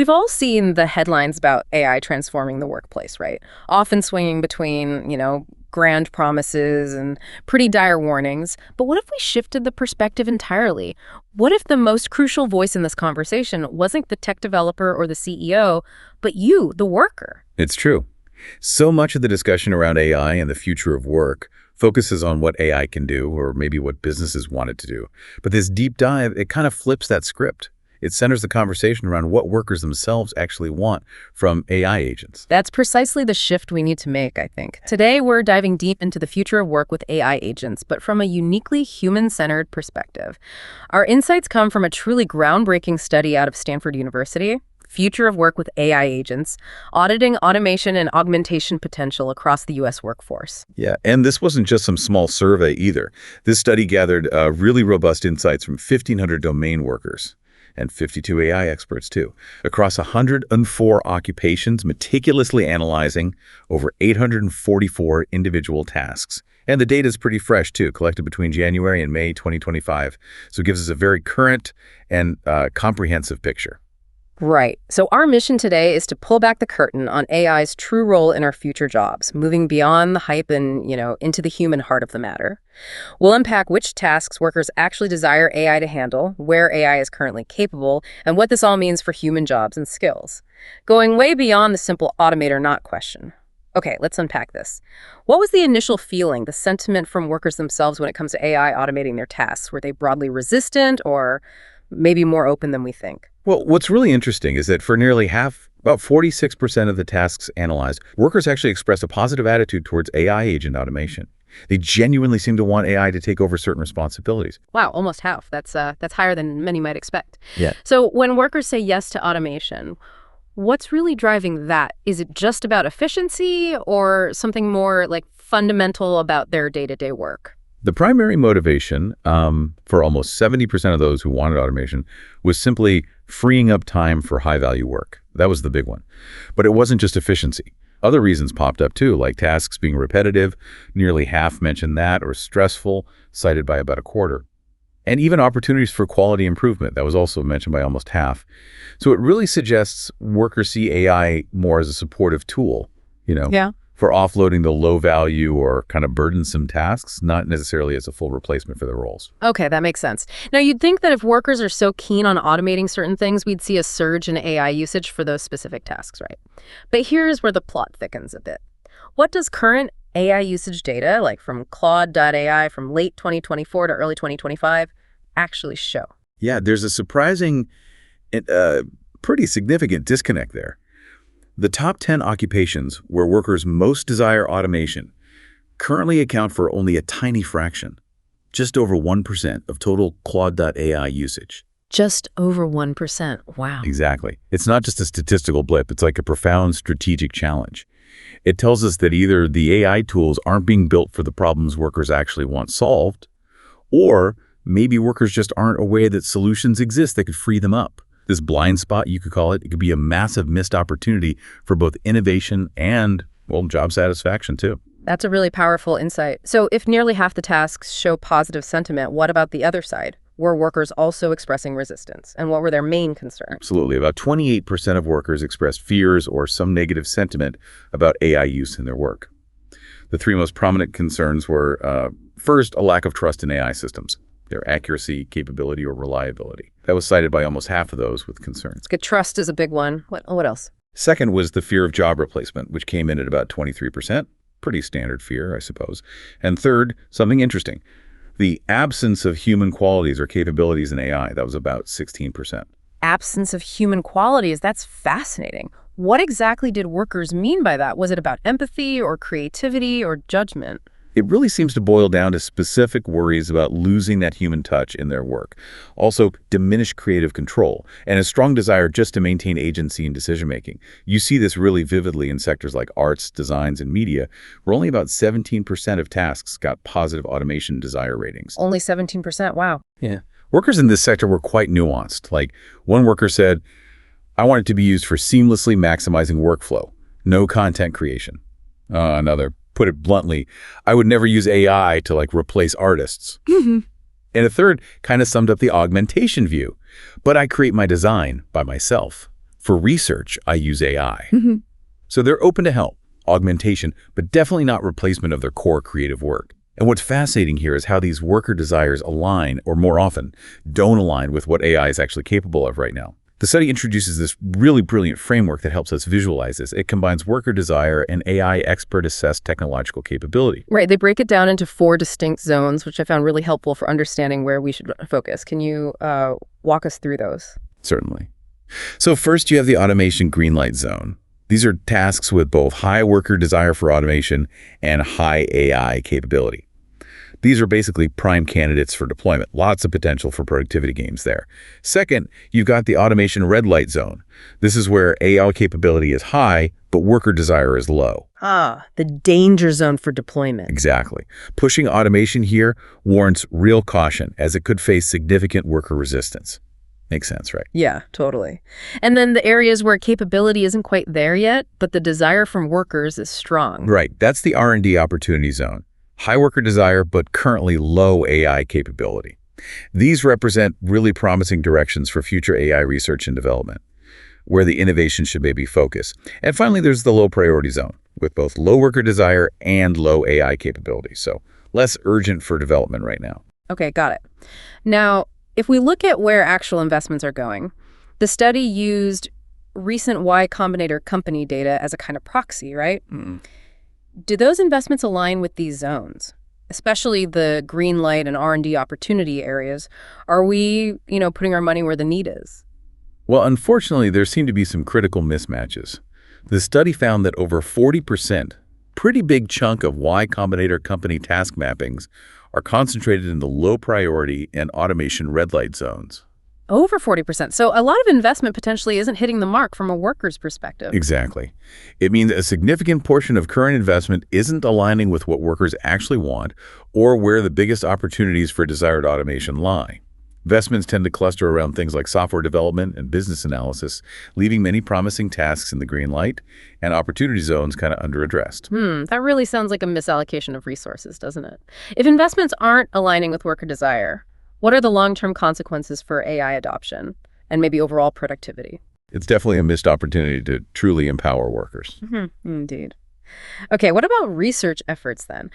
We've all seen the headlines about AI transforming the workplace, right? Often swinging between, grand promises and pretty dire warnings. But what if we shifted the perspective entirely? What if the most crucial voice in this conversation wasn't the tech developer or the CEO, but you, the worker? It's true. So much of the discussion around AI and the future of work focuses on what AI can do, or maybe what businesses want it to do. But this deep dive, it kind of flips that script. It centers the conversation around what workers themselves actually want from AI agents. That's precisely the shift we need to make, I think. Today, we're diving deep into the future of work with AI agents, but from a uniquely human-centered perspective. Our insights come from a truly groundbreaking study out of Stanford University, Future of Work with AI Agents, Auditing, Automation, and Augmentation Potential Across the U.S. Workforce. Yeah, and this wasn't just some small survey either. This study gathered really robust insights from 1,500 domain workers and 52 AI experts, too, across 104 occupations, meticulously analyzing over 844 individual tasks. And the data is pretty fresh, too, collected between January and May 2025. So it gives us a very current and comprehensive picture. Right. So our mission today is to pull back the curtain on AI's true role in our future jobs, moving beyond the hype and, into the human heart of the matter. We'll unpack which tasks workers actually desire AI to handle, where AI is currently capable, and what this all means for human jobs and skills. Going way beyond the simple automate or not question. Okay, let's unpack this. What was the initial feeling, the sentiment from workers themselves when it comes to AI automating their tasks? Were they broadly resistant or maybe more open than we think? Well, what's really interesting is that for nearly half, about 46% of the tasks analyzed, workers actually expressed a positive attitude towards AI agent automation. They genuinely seem to want AI to take over certain responsibilities. Wow, almost half. That's higher than many might expect. Yeah. So when workers say yes to automation, what's really driving that? Is it just about efficiency or something more fundamental about their day-to-day work? The primary motivation for almost 70% of those who wanted automation was simply freeing up time for high-value work. That was the big one. But it wasn't just efficiency. Other reasons popped up too, like tasks being repetitive, nearly half mentioned that, or stressful, cited by about a quarter. And even opportunities for quality improvement, that was also mentioned by almost half. So it really suggests workers see AI more as a supportive tool, Yeah. for offloading the low-value or kind of burdensome tasks, not necessarily as a full replacement for their roles. Okay, that makes sense. Now, you'd think that if workers are so keen on automating certain things, we'd see a surge in AI usage for those specific tasks, right? But here's where the plot thickens a bit. What does current AI usage data, like from Claude.ai from late 2024 to early 2025, actually show? Yeah, there's a surprising, pretty significant disconnect there. The top 10 occupations where workers most desire automation currently account for only a tiny fraction, just over 1% of total Claude.ai usage. Just over 1%. Wow. Exactly. It's not just a statistical blip. It's like a profound strategic challenge. It tells us that either the AI tools aren't being built for the problems workers actually want solved, or maybe workers just aren't aware that solutions exist that could free them up. This blind spot, you could call it, it could be a massive missed opportunity for both innovation and, job satisfaction too. That's a really powerful insight. So if nearly half the tasks show positive sentiment, what about the other side? Were workers also expressing resistance? And what were their main concerns? Absolutely. About 28% of workers expressed fears or some negative sentiment about AI use in their work. The three most prominent concerns were, first, a lack of trust in AI systems, their accuracy, capability, or reliability. That was cited by almost half of those with concerns. Good. Trust is a big one. What else? Second was the fear of job replacement, which came in at about 23%. Pretty standard fear, I suppose. And third, something interesting, the absence of human qualities or capabilities in AI. That was about 16%. Absence of human qualities. That's fascinating. What exactly did workers mean by that? Was it about empathy or creativity or judgment? It really seems to boil down to specific worries about losing that human touch in their work. Also, diminished creative control and a strong desire just to maintain agency in decision-making. You see this really vividly in sectors like arts, designs, and media, where only about 17% of tasks got positive automation desire ratings. Only 17%? Wow. Yeah. Workers in this sector were quite nuanced. Like, one worker said, I want it to be used for seamlessly maximizing workflow, no content creation. Another put it bluntly, I would never use AI to replace artists. And a third kind of summed up the augmentation view. But I create my design by myself. For research, I use AI. Hmm. So they're open to help, augmentation, but definitely not replacement of their core creative work. And what's fascinating here is how these worker desires align, or more often, don't align with what AI is actually capable of right now. The study introduces this really brilliant framework that helps us visualize this. It combines worker desire and AI expert-assessed technological capability. Right. They break it down into 4 distinct zones, which I found really helpful for understanding where we should focus. Can you walk us through those? Certainly. So first, you have the automation green light zone. These are tasks with both high worker desire for automation and high AI capability. These are basically prime candidates for deployment. Lots of potential for productivity gains there. Second, you've got the automation red light zone. This is where AI capability is high, but worker desire is low. Ah, the danger zone for deployment. Exactly. Pushing automation here warrants real caution, as it could face significant worker resistance. Makes sense, right? Yeah, totally. And then the areas where capability isn't quite there yet, but the desire from workers is strong. Right. That's the R&D Opportunity Zone. High worker desire, but currently low AI capability. These represent really promising directions for future AI research and development, where the innovation should maybe focus. And finally, there's the low priority zone, with both low worker desire and low AI capability, so less urgent for development right now. Okay, got it. Now, if we look at where actual investments are going, the study used recent Y Combinator company data as a kind of proxy, right? Do those investments align with these zones, especially the green light and R&D opportunity areas? Are we, putting our money where the need is? Well, unfortunately, there seem to be some critical mismatches. The study found that over 40%, pretty big chunk of Y Combinator company task mappings, are concentrated in the low priority and automation red light zones. Over 40%. So a lot of investment potentially isn't hitting the mark from a worker's perspective. Exactly. It means a significant portion of current investment isn't aligning with what workers actually want or where the biggest opportunities for desired automation lie. Investments tend to cluster around things like software development and business analysis, leaving many promising tasks in the green light and opportunity zones kind of underaddressed. That really sounds like a misallocation of resources, doesn't it? If investments aren't aligning with worker desire, what are the long-term consequences for AI adoption and maybe overall productivity? It's definitely a missed opportunity to truly empower workers. Indeed. Okay, what about research efforts then?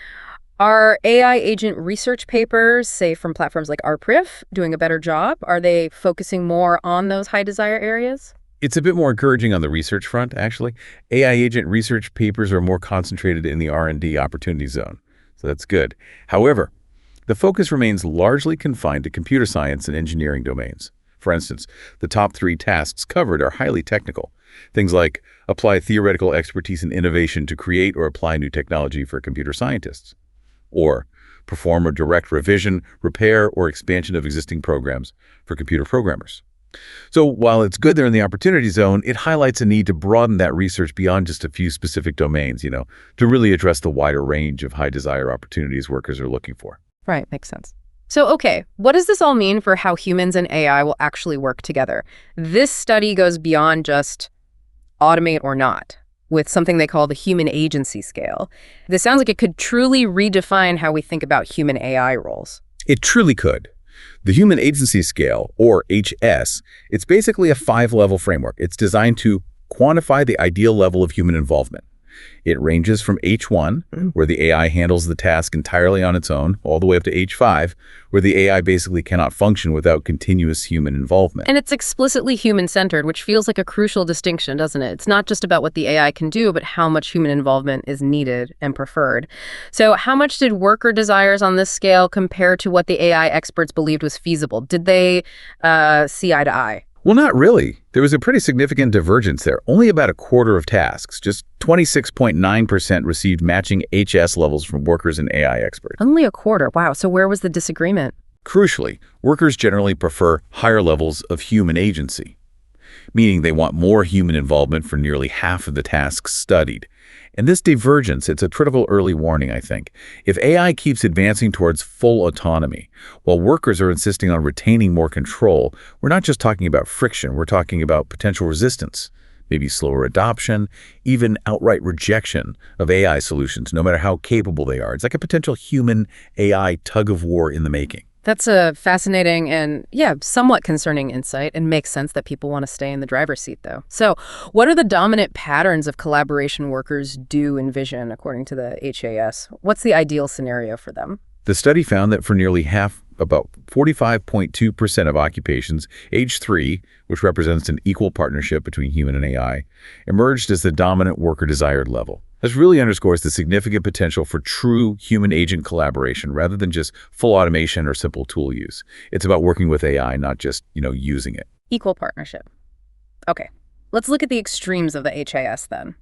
Are AI agent research papers, say from platforms like RPRIF, doing a better job? Are they focusing more on those high desire areas? It's a bit more encouraging on the research front, actually. AI agent research papers are more concentrated in the R&D Opportunity Zone, so that's good. However, the focus remains largely confined to computer science and engineering domains. For instance, the top 3 tasks covered are highly technical. Things like apply theoretical expertise and innovation to create or apply new technology for computer scientists, or perform a direct revision, repair, or expansion of existing programs for computer programmers. So while it's good they're in the opportunity zone, it highlights a need to broaden that research beyond just a few specific domains, to really address the wider range of high desire opportunities workers are looking for. Right, makes sense. So, okay, what does this all mean for how humans and AI will actually work together? This study goes beyond just automate or not, with something they call the human agency scale. This sounds like it could truly redefine how we think about human AI roles. It truly could. The Human Agency Scale, or HS, it's basically a 5-level framework. It's designed to quantify the ideal level of human involvement. It ranges from H1, where the AI handles the task entirely on its own, all the way up to H5, where the AI basically cannot function without continuous human involvement. And it's explicitly human-centered, which feels like a crucial distinction, doesn't it? It's not just about what the AI can do, but how much human involvement is needed and preferred. So how much did worker desires on this scale compare to what the AI experts believed was feasible? Did they see eye to eye? Well, not really. There was a pretty significant divergence there. Only about a quarter of tasks, just 26.9% received matching HS levels from workers and AI experts. Only a quarter. Wow. So where was the disagreement? Crucially, workers generally prefer higher levels of human agency, meaning they want more human involvement for nearly half of the tasks studied. And this divergence, it's a critical early warning, I think. If AI keeps advancing towards full autonomy, while workers are insisting on retaining more control, we're not just talking about friction, we're talking about potential resistance, maybe slower adoption, even outright rejection of AI solutions, no matter how capable they are. It's like a potential human-AI tug-of-war in the making. That's a fascinating and, yeah, somewhat concerning insight, and makes sense that people want to stay in the driver's seat, though. So, what are the dominant patterns of collaboration workers do envision, according to the HAS? What's the ideal scenario for them? The study found that for nearly half, about 45.2% of occupations, age 3, which represents an equal partnership between human and AI, emerged as the dominant worker desired level. This really underscores the significant potential for true human-agent collaboration rather than just full automation or simple tool use. It's about working with AI, not just, using it. Equal partnership. Okay, let's look at the extremes of the HIS then.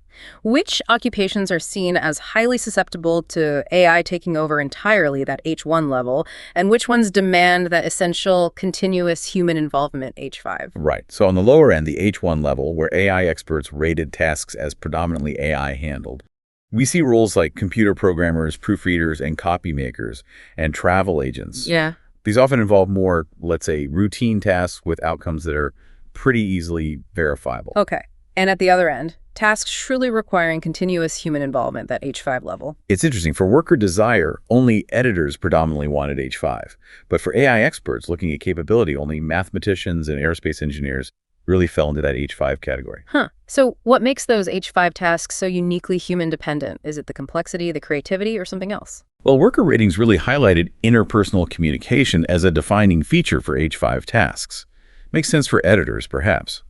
Which occupations are seen as highly susceptible to AI taking over entirely, that H1 level, and which ones demand that essential continuous human involvement, H5? Right. So on the lower end, the H1 level, where AI experts rated tasks as predominantly AI handled, we see roles like computer programmers, proofreaders, and copy makers, and travel agents. Yeah. These often involve more, let's say, routine tasks with outcomes that are pretty easily verifiable. Okay. And at the other end, tasks truly requiring continuous human involvement, that H5 level. It's interesting. For worker desire, only editors predominantly wanted H5. But for AI experts looking at capability, only mathematicians and aerospace engineers really fell into that H5 category. Huh. So what makes those H5 tasks so uniquely human-dependent? Is it the complexity, the creativity, or something else? Well, worker ratings really highlighted interpersonal communication as a defining feature for H5 tasks. Makes sense for editors, perhaps.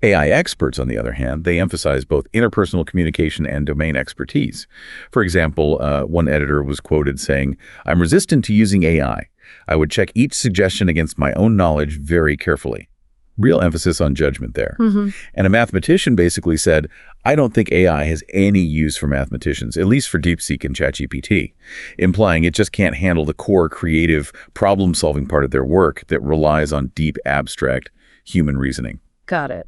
AI experts, on the other hand, they emphasize both interpersonal communication and domain expertise. For example, one editor was quoted saying, "I'm resistant to using AI. I would check each suggestion against my own knowledge very carefully." Real emphasis on judgment there. And a mathematician basically said, "I don't think AI has any use for mathematicians, at least for DeepSeek and ChatGPT," implying it just can't handle the core creative problem-solving part of their work that relies on deep, abstract human reasoning. Got it.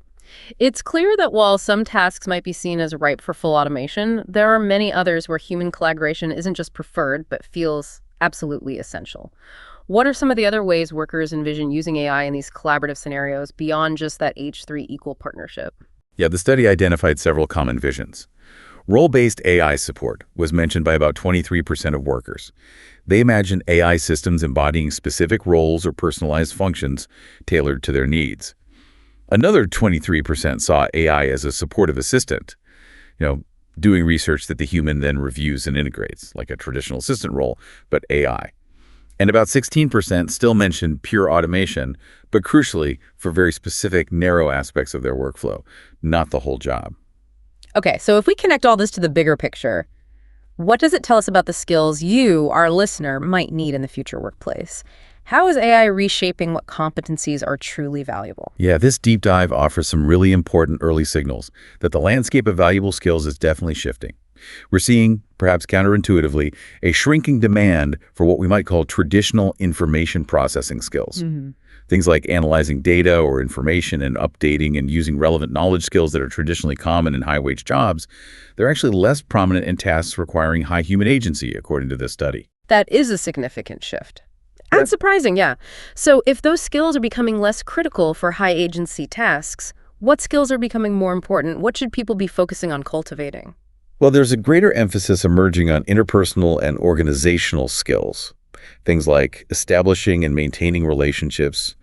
It's clear that while some tasks might be seen as ripe for full automation, there are many others where human collaboration isn't just preferred, but feels absolutely essential. What are some of the other ways workers envision using AI in these collaborative scenarios beyond just that H3 equal partnership? Yeah, the study identified several common visions. Role-based AI support was mentioned by about 23% of workers. They imagined AI systems embodying specific roles or personalized functions tailored to their needs. Another 23% saw AI as a supportive assistant, doing research that the human then reviews and integrates, like a traditional assistant role, but AI. And about 16% still mentioned pure automation, but crucially for very specific, narrow aspects of their workflow, not the whole job. Okay, so if we connect all this to the bigger picture, what does it tell us about the skills you, our listener, might need in the future workplace? How is AI reshaping what competencies are truly valuable? Yeah, this deep dive offers some really important early signals that the landscape of valuable skills is definitely shifting. We're seeing, perhaps counterintuitively, a shrinking demand for what we might call traditional information processing skills. Things like analyzing data or information and updating and using relevant knowledge skills that are traditionally common in high-wage jobs, they're actually less prominent in tasks requiring high human agency, according to this study. That is a significant shift. And surprising, yeah. So if those skills are becoming less critical for high-agency tasks, what skills are becoming more important? What should people be focusing on cultivating? Well, there's a greater emphasis emerging on interpersonal and organizational skills. Things like establishing and maintaining relationships,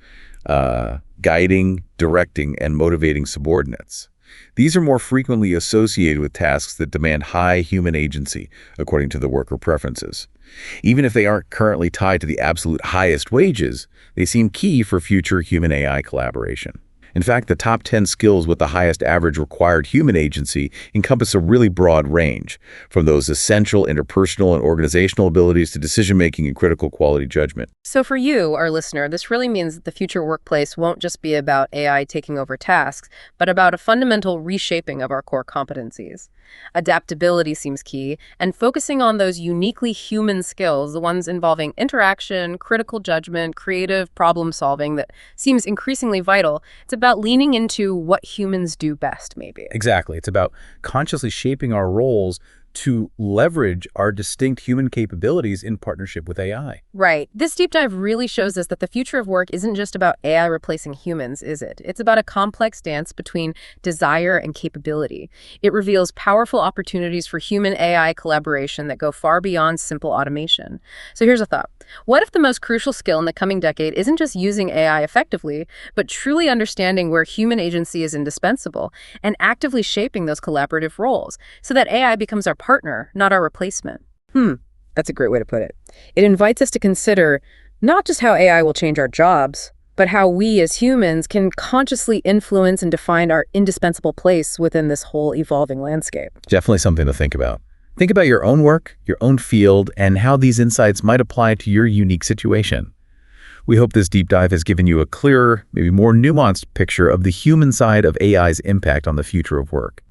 guiding, directing, and motivating subordinates. These are more frequently associated with tasks that demand high human agency, according to the worker preferences. Even if they aren't currently tied to the absolute highest wages, they seem key for future human-AI collaboration. In fact, the top 10 skills with the highest average required human agency encompass a really broad range, from those essential interpersonal and organizational abilities to decision-making and critical quality judgment. So for you, our listener, this really means that the future workplace won't just be about AI taking over tasks, but about a fundamental reshaping of our core competencies. Adaptability seems key, and focusing on those uniquely human skills, the ones involving interaction, critical judgment, creative problem solving, that seems increasingly vital. It's about leaning into what humans do best, maybe. Exactly. It's about consciously shaping our roles to leverage our distinct human capabilities in partnership with AI. Right. This deep dive really shows us that the future of work isn't just about AI replacing humans, is it? It's about a complex dance between desire and capability. It reveals powerful opportunities for human-AI collaboration that go far beyond simple automation. So here's a thought. What if the most crucial skill in the coming decade isn't just using AI effectively, but truly understanding where human agency is indispensable and actively shaping those collaborative roles so that AI becomes our partner, not our replacement? That's a great way to put it. It invites us to consider not just how AI will change our jobs, but how we as humans can consciously influence and define our indispensable place within this whole evolving landscape. Definitely something to think about. Think about your own work, your own field, and how these insights might apply to your unique situation. We hope this deep dive has given you a clearer, maybe more nuanced picture of the human side of AI's impact on the future of work.